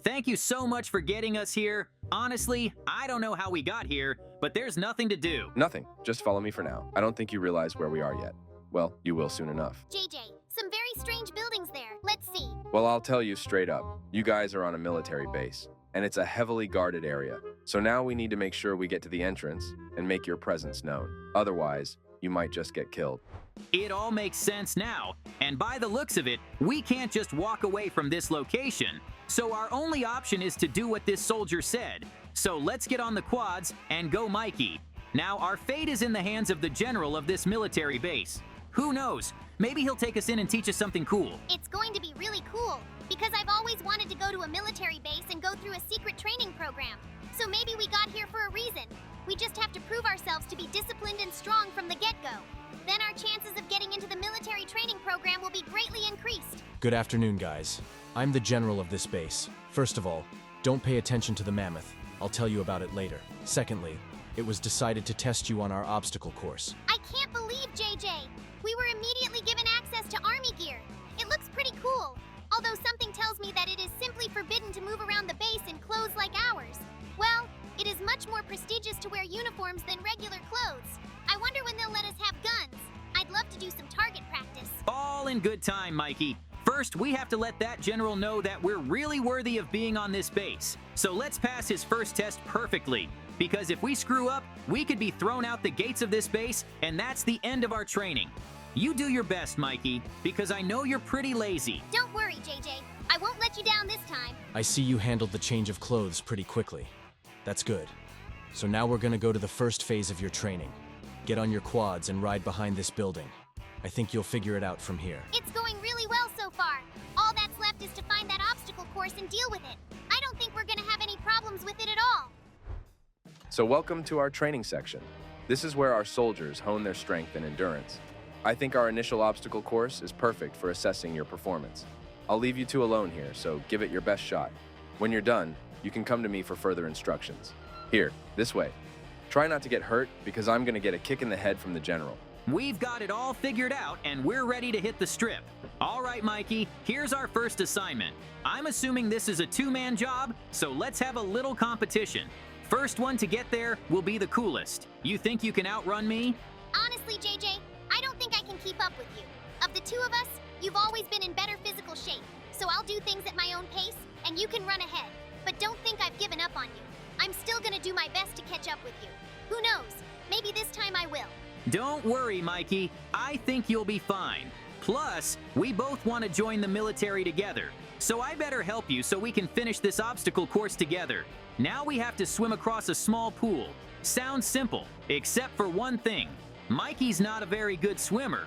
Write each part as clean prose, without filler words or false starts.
Thank you so much for getting us here. Honestly, I don't know how we got here, but there's nothing to do. Nothing. Just follow me for now. I don't think you realize where we are yet. Well, you will soon enough. JJ, some very strange buildings there. Let's see. Well, I'll tell you straight up. You guys are on a military base, and it's a heavily guarded area. So now we need to make sure we get to the entrance and make your presence known. Otherwise, you might just get killed. It all makes sense now, and by the looks of it, we can't just walk away from this location. So our only option is to do what this soldier said. So let's get on the quads and go Mikey. Now our fate is in the hands of the general of this military base. Who knows? Maybe he'll take us in and teach us something cool. It's going to be really cool, because I've always wanted to go to a military base and go through a secret training program. So maybe we got here for a reason. We just have to prove ourselves to be disciplined and strong from the get-go. Then our chances of getting into the military training program will be greatly increased. Good afternoon, guys. I'm the general of this base. First of all, don't pay attention to the mammoth. I'll tell you about it later. Secondly, it was decided to test you on our obstacle course. I can't believe, JJ! We were immediately given access to army gear. It looks pretty cool, although something tells me that it is simply forbidden to move around the base in clothes like ours. Well, it is much more prestigious to wear uniforms than regular clothes. I wonder when they'll let us have guns. I'd love to do some target practice. All in good time, Mikey. First, we have to let that general know that we're really worthy of being on this base. So let's pass his first test perfectly. Because if we screw up, we could be thrown out the gates of this base, and that's the end of our training. You do your best, Mikey, because I know you're pretty lazy. Don't worry, JJ. I won't let you down this time. I see you handled the change of clothes pretty quickly. That's good. So now we're gonna go to the first phase of your training. Get on your quads and ride behind this building. I think you'll figure it out from here. It's going really well so far. All that's left is to find that obstacle course and deal with it. I don't think we're gonna have any problems with it at all. So welcome to our training section. This is where our soldiers hone their strength and endurance. I think our initial obstacle course is perfect for assessing your performance. I'll leave you two alone here, so give it your best shot. When you're done, you can come to me for further instructions. Here, this way. Try not to get hurt, because I'm gonna get a kick in the head from the general. We've got it all figured out, and we're ready to hit the strip. All right, Mikey, here's our first assignment. I'm assuming this is a two-man job, so let's have a little competition. First one to get there will be the coolest. You think you can outrun me? Honestly, JJ, I don't think I can keep up with you. Of the two of us, you've always been in better physical shape, so I'll do things at my own pace, and you can run ahead. But don't think I've given up on you. I'm still gonna do my best to catch up with you. Who knows? Maybe this time I will. Don't worry, Mikey. I think you'll be fine. Plus, we both want to join the military together. So I better help you so we can finish this obstacle course together. Now we have to swim across a small pool. Sounds simple, except for one thing. Mikey's not a very good swimmer.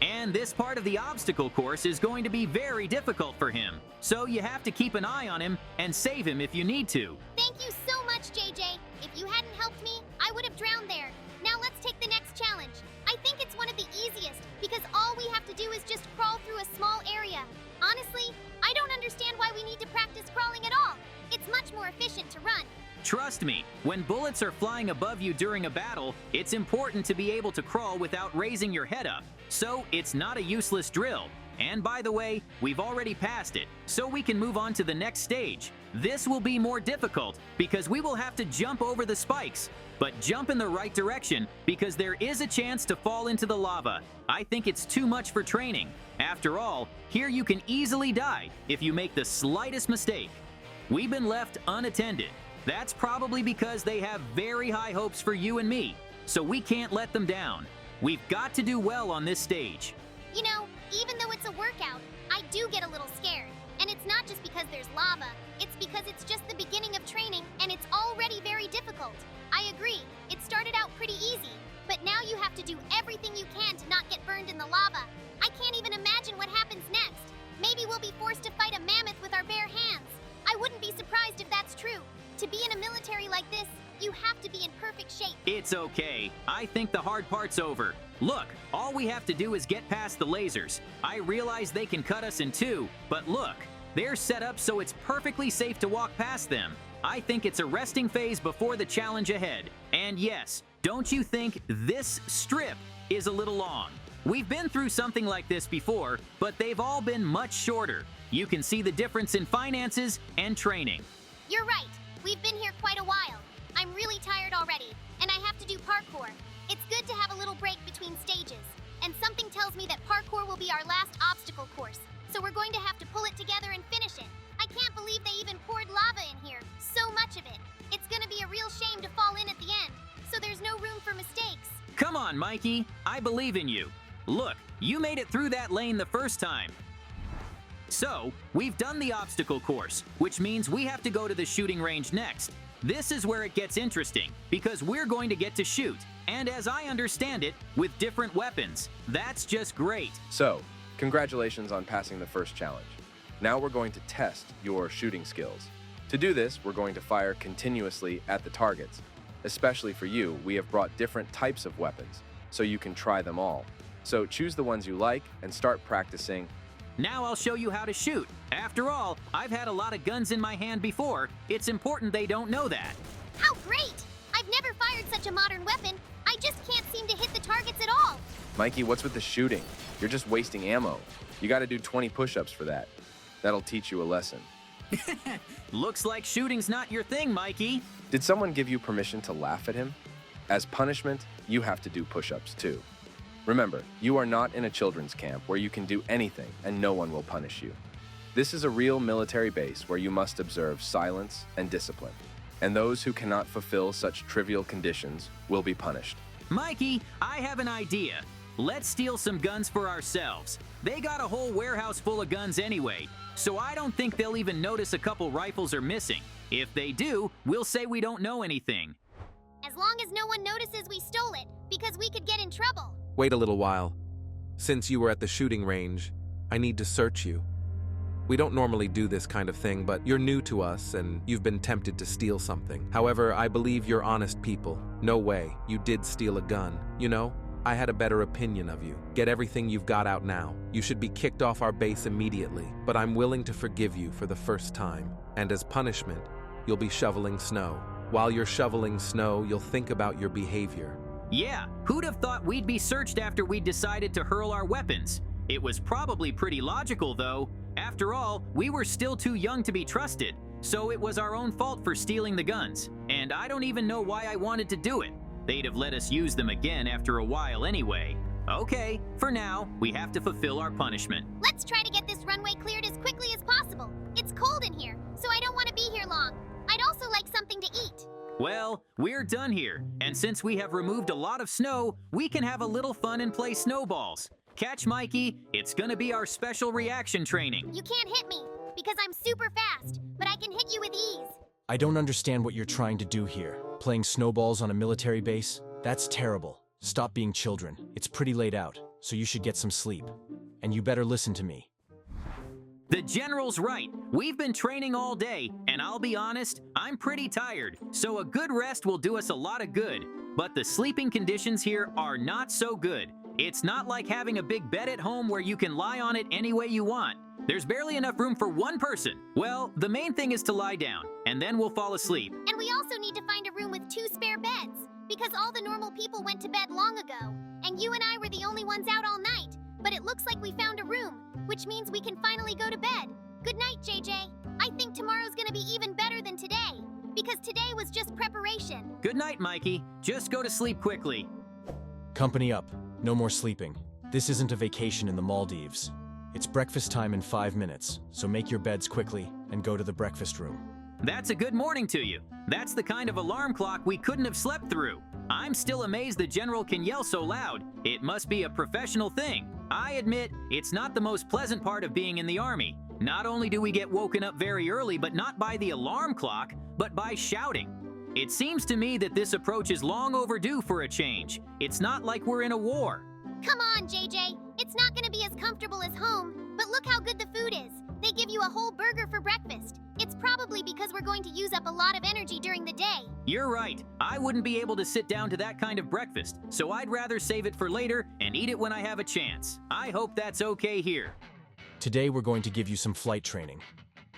And this part of the obstacle course is going to be very difficult for him. So you have to keep an eye on him and save him if you need to. Thank you so much, JJ. If you hadn't helped me, I would have drowned there. Now let's take the next challenge. I think it's one of the easiest, because all we have to do is just crawl through a small area. Honestly, I don't understand why we need to practice crawling at all. It's much more efficient to run. Trust me, when bullets are flying above you during a battle, it's important to be able to crawl without raising your head up. So it's not a useless drill. And by the way, we've already passed it, so we can move on to the next stage. This will be more difficult because we will have to jump over the spikes. But jump in the right direction because there is a chance to fall into the lava. I think it's too much for training. After all, here you can easily die if you make the slightest mistake. We've been left unattended. That's probably because they have very high hopes for you and me, so we can't let them down. We've got to do well on this stage. You know, even though it's a workout, I do get a little scared. And it's not just because there's lava, it's because it's just the beginning of training and it's already very difficult. I agree, it started out pretty easy, but now you have to do everything you can to not get burned in the lava. I can't even imagine what happens next. Maybe we'll be forced to fight a mammoth with our bare hands. I wouldn't be surprised if that's true. To be in a military like this, you have to be in perfect shape. It's okay. I think the hard part's over. Look, all we have to do is get past the lasers. I realize they can cut us in two, but look, they're set up so it's perfectly safe to walk past them. I think it's a resting phase before the challenge ahead. And yes, don't you think this strip is a little long? We've been through something like this before, but they've all been much shorter. you can see the difference in finances and training. You're right. We've been here quite a while. I'm really tired already, and I have to do parkour. It's good to have a little break between stages, and something tells me that parkour will be our last obstacle course, so we're going to have to pull it together and finish it. I can't believe they even poured lava in here, so much of it. It's gonna be a real shame to fall in at the end, so there's no room for mistakes. Come on, Mikey. I believe in you. Look, you made it through that lane the first time. So, we've done the obstacle course, which means we have to go to the shooting range next. This is where it gets interesting, because we're going to get to shoot, and as I understand it, with different weapons. That's just great. So, congratulations on passing the first challenge. Now we're going to test your shooting skills. To do this, we're going to fire continuously at the targets. Especially for you, we have brought different types of weapons, so you can try them all. So choose the ones you like and start practicing. Now I'll show you how to shoot. After all, I've had a lot of guns in my hand before. It's important they don't know that. How great! I've never fired such a modern weapon. I just can't seem to hit the targets at all. Mikey, what's with the shooting? You're just wasting ammo. You gotta do 20 push-ups for that. That'll teach you a lesson. Looks like shooting's not your thing, Mikey. Did someone give you permission to laugh at him? As punishment, you have to do push-ups too. Remember, you are not in a children's camp where you can do anything and no one will punish you. This is a real military base where you must observe silence and discipline, and those who cannot fulfill such trivial conditions will be punished. Mikey, I have an idea. Let's steal some guns for ourselves. They got a whole warehouse full of guns anyway, so I don't think they'll even notice a couple rifles are missing. If they do, we'll say we don't know anything. As long as no one notices we stole it, because we could get in trouble. Wait a little while. Since you were at the shooting range, I need to search you. We don't normally do this kind of thing, but you're new to us and you've been tempted to steal something. However, I believe you're honest people. No way, you did steal a gun. You know, I had a better opinion of you. Get everything you've got out now. You should be kicked off our base immediately, but I'm willing to forgive you for the first time. And as punishment, you'll be shoveling snow. While you're shoveling snow, you'll think about your behavior. Yeah, who'd have thought we'd be searched after we decided to hurl our weapons? It was probably pretty logical, though. After all, we were still too young to be trusted, so it was our own fault for stealing the guns. And I don't even know why I wanted to do it. They'd have let us use them again after a while anyway. Okay, for now, we have to fulfill our punishment. Let's try to get this runway cleared as quickly as possible. It's cold in here, so I don't want to be here long. I'd also like something to eat. Well, we're done here, and since we have removed a lot of snow, we can have a little fun and play snowballs. Catch Mikey, it's gonna be our special reaction training. You can't hit me, because I'm super fast, but I can hit you with ease. I don't understand what you're trying to do here. Playing snowballs on a military base? That's terrible. Stop being children. It's pretty late out, so you should get some sleep. And you better listen to me. The General's right. We've been training all day, and I'll be honest, I'm pretty tired, so a good rest will do us a lot of good. But the sleeping conditions here are not so good. It's not like having a big bed at home where you can lie on it any way you want. There's barely enough room for one person. Well, the main thing is to lie down, and then we'll fall asleep. And we also need to find a room with 2 spare beds, because all the normal people went to bed long ago, and you and I were the only ones out all night. But it looks like we found a room, which means we can finally go to bed. Good night, JJ. I think tomorrow's gonna be even better than today, because today was just preparation. Good night, Mikey. Just go to sleep quickly. Company up. No more sleeping. This isn't a vacation in the Maldives. It's breakfast time in 5 minutes, so make your beds quickly and go to the breakfast room. That's a good morning to you. That's the kind of alarm clock we couldn't have slept through. I'm still amazed the General can yell so loud. It must be a professional thing. I admit, it's not the most pleasant part of being in the Army. Not only do we get woken up very early, but not by the alarm clock, but by shouting. It seems to me that this approach is long overdue for a change. It's not like we're in a war. Come on, JJ. It's not gonna be as comfortable as home, but look how good the food is. They give you a whole burger for breakfast. It's probably because we're going to use up a lot of energy during the day. You're right. I wouldn't be able to sit down to that kind of breakfast, so I'd rather save it for later and eat it when I have a chance. I hope that's okay here. Today we're going to give you some flight training.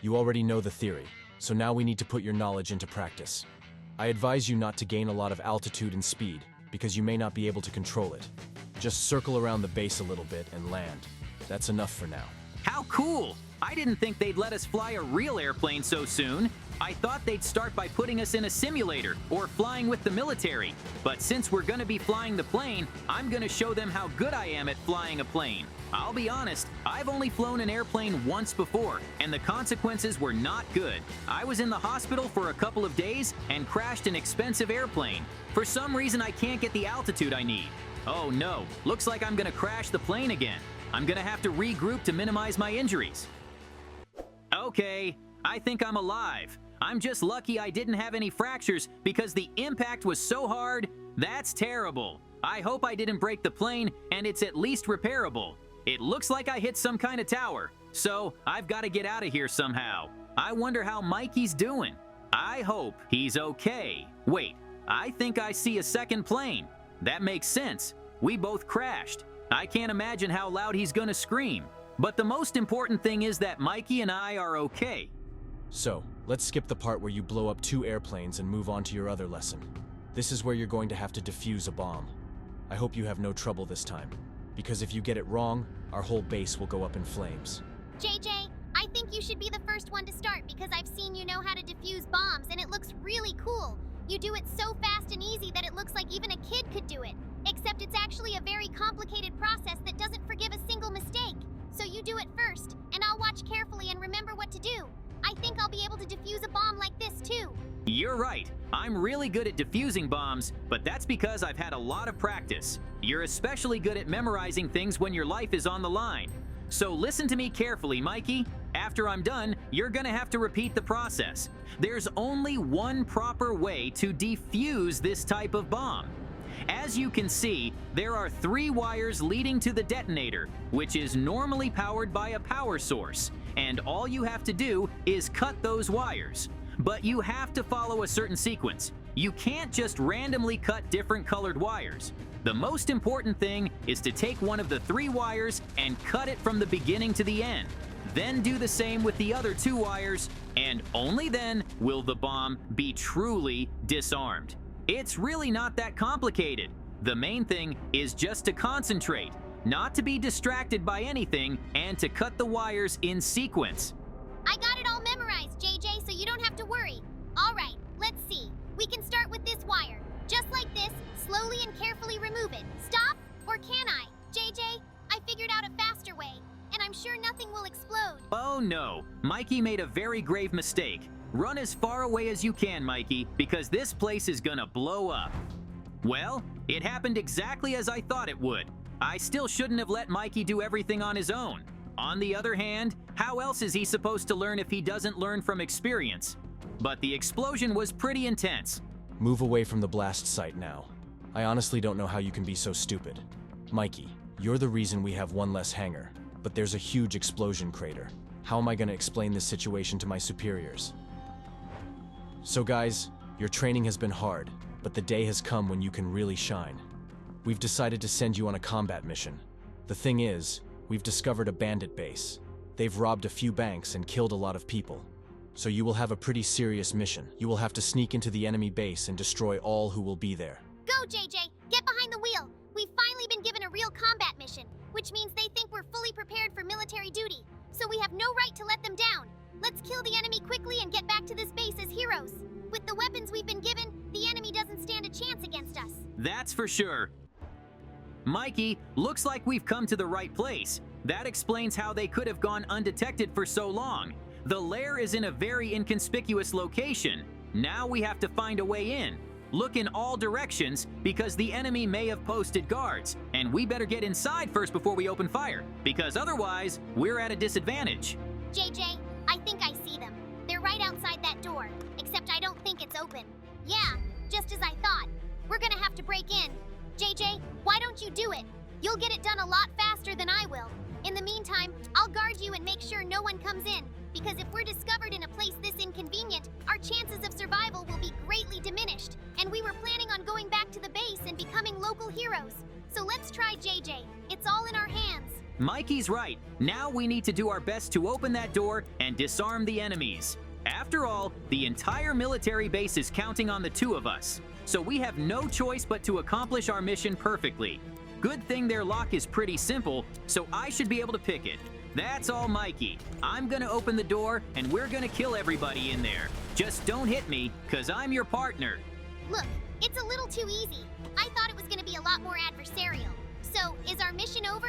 You already know the theory, so now we need to put your knowledge into practice. I advise you not to gain a lot of altitude and speed, because you may not be able to control it. Just circle around the base a little bit and land. That's enough for now. How cool! I didn't think they'd let us fly a real airplane so soon. I thought they'd start by putting us in a simulator or flying with the military. But since we're gonna be flying the plane, I'm gonna show them how good I am at flying a plane. I'll be honest, I've only flown an airplane once before, and the consequences were not good. I was in the hospital for a couple of days and crashed an expensive airplane. For some reason, I can't get the altitude I need. Oh no, looks like I'm gonna crash the plane again. I'm gonna have to regroup to minimize my injuries. Okay, I think I'm alive. I'm just lucky I didn't have any fractures because the impact was so hard. That's terrible. I hope I didn't break the plane and it's at least repairable. It looks like I hit some kind of tower, so I've got to get out of here somehow. I wonder how Mikey's doing. I hope he's okay. Wait, I think I see a second plane. That makes sense. We both crashed. I can't imagine how loud he's gonna scream. But the most important thing is that Mikey and I are okay. So, let's skip the part where you blow up 2 airplanes and move on to your other lesson. This is where you're going to have to defuse a bomb. I hope you have no trouble this time, because if you get it wrong, our whole base will go up in flames. JJ, I think you should be the first one to start because I've seen you know how to defuse bombs and it looks really cool. You do it so fast and easy that it looks like even a kid could do it. Except it's actually a very complicated process that doesn't forgive a single mistake. So you do it first, and I'll watch carefully and remember what to do. I think I'll be able to defuse a bomb like this too. You're right. I'm really good at defusing bombs, but that's because I've had a lot of practice. You're especially good at memorizing things when your life is on the line. So listen to me carefully, Mikey. After I'm done, you're gonna have to repeat the process. There's only one proper way to defuse this type of bomb. As you can see, there are 3 wires leading to the detonator, which is normally powered by a power source, and all you have to do is cut those wires. But you have to follow a certain sequence. You can't just randomly cut different colored wires. The most important thing is to take one of the 3 wires and cut it from the beginning to the end. Then do the same with the other 2 wires, and only then will the bomb be truly disarmed. It's really not that complicated. The main thing is just to concentrate, not to be distracted by anything, and to cut the wires in sequence. I got it all memorized, JJ, so you don't have to worry. All right, let's see. We can start with this wire. Just like this, slowly and carefully remove it. Stop, or can I? JJ, I figured out a faster way, and I'm sure nothing will explode. Oh no, Mikey made a very grave mistake. Run as far away as you can, Mikey, because this place is gonna blow up. Well, it happened exactly as I thought it would. I still shouldn't have let Mikey do everything on his own. On the other hand, how else is he supposed to learn if he doesn't learn from experience? But the explosion was pretty intense. Move away from the blast site now. I honestly don't know how you can be so stupid. Mikey, you're the reason we have 1 less hangar, but there's a huge explosion crater. How am I going to explain this situation to my superiors? So guys, your training has been hard, but the day has come when you can really shine. We've decided to send you on a combat mission. The thing is, we've discovered a bandit base. They've robbed a few banks and killed a lot of people. So you will have a pretty serious mission. You will have to sneak into the enemy base and destroy all who will be there. Go, JJ! Get behind the wheel! We've finally been given a real combat mission, which means they think we're fully prepared for military duty. So we have no right to let them down. Let's kill the enemy quickly and get back to this base as heroes. With the weapons we've been given, the enemy doesn't stand a chance against us. That's for sure. Mikey, looks like we've come to the right place. That explains how they could have gone undetected for so long. The lair is in a very inconspicuous location. Now we have to find a way in. Look in all directions because the enemy may have posted guards, and we better get inside first before we open fire, because otherwise we're at a disadvantage. JJ, I think I see them. They're right outside that door, except I don't think it's open. Yeah, just as I thought. We're gonna have to break in. JJ, why don't you do it? You'll get it done a lot faster than I will. In the meantime, I'll guard you and make sure no one comes in, because if we're discovered in a place this inconvenient, our chances of survival will be greatly diminished, and we were planning on going back to the base and becoming local heroes. So let's try, JJ. It's all in our hands. Mikey's right. Now we need to do our best to open that door and disarm the enemies. After all, the entire military base is counting on the 2 of us, so we have no choice but to accomplish our mission perfectly. Good thing their lock is pretty simple, so I should be able to pick it. That's all Mikey. I'm gonna open the door and we're gonna kill everybody in there. Just don't hit me, cause I'm your partner. Look, it's a little too easy. I thought it was gonna be a lot more adversarial. So, is our mission over?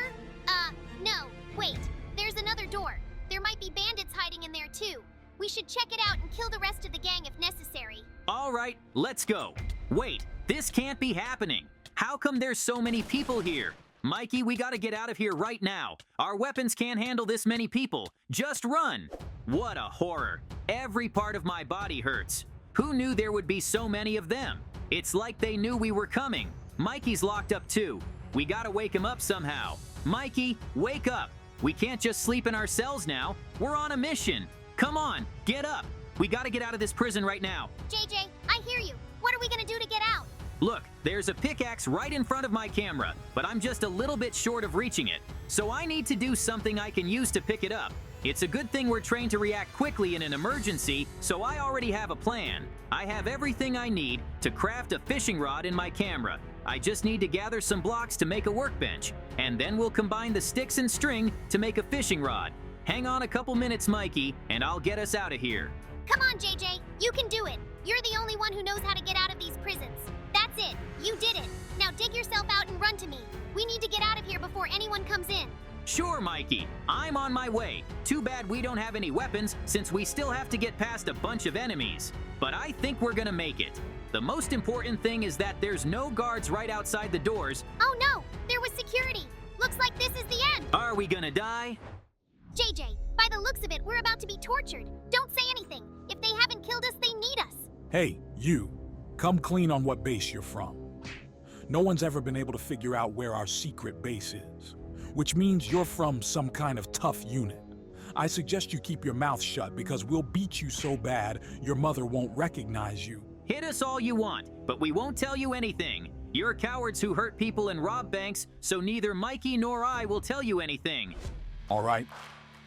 No. Wait, there's another door. There might be bandits hiding in there too. We should check it out and kill the rest of the gang if necessary. All right, let's go. Wait, this can't be happening. How come there's so many people here? Mikey, we gotta get out of here right now. Our weapons can't handle this many people. Just run. What a horror. Every part of my body hurts. Who knew there would be so many of them? It's like they knew we were coming. Mikey's locked up too. We gotta wake him up somehow. Mikey, wake up. We can't just sleep in our cells now. We're on a mission. Come on, get up. We gotta get out of this prison right now. JJ, I hear you. What are we gonna do to get out? Look, there's a pickaxe right in front of my camera, but I'm just a little bit short of reaching it. So I need to do something I can use to pick it up. It's a good thing we're trained to react quickly in an emergency, so I already have a plan. I have everything I need to craft a fishing rod in my camera. I just need to gather some blocks to make a workbench, and then we'll combine the sticks and string to make a fishing rod. Hang on a couple minutes, Mikey, and I'll get us out of here. Come on, JJ. You can do it. You're the only one who knows how to get out of these prisons. That's it. You did it. Now dig yourself out and run to me. We need to get out of here before anyone comes in. Sure, Mikey. I'm on my way. Too bad we don't have any weapons since we still have to get past a bunch of enemies. But I think we're gonna make it. The most important thing is that there's no guards right outside the doors. Oh no, there was security. Looks like this is the end. Are we gonna die? JJ, by the looks of it, we're about to be tortured. Don't say anything. If they haven't killed us, they need us. Hey, you. Come clean on what base you're from. No one's ever been able to figure out where our secret base is, which means you're from some kind of tough unit. I suggest you keep your mouth shut because we'll beat you so bad your mother won't recognize you. Hit us all you want, but we won't tell you anything. You're cowards who hurt people and rob banks, so neither Mikey nor I will tell you anything. All right.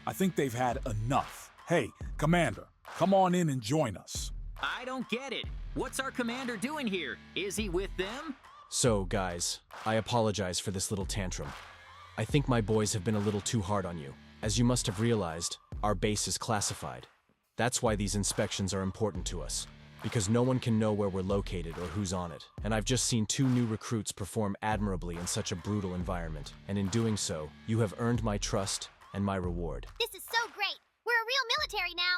I think they've had enough. Hey, Commander, come on in and join us. I don't get it. What's our commander doing here? Is he with them? So, guys, I apologize for this little tantrum. I think my boys have been a little too hard on you. As you must have realized, our base is classified. That's why these inspections are important to us, because no one can know where we're located or who's on it. And I've just seen 2 new recruits perform admirably in such a brutal environment. And in doing so, you have earned my trust and my reward. This is so great. We're a real military now.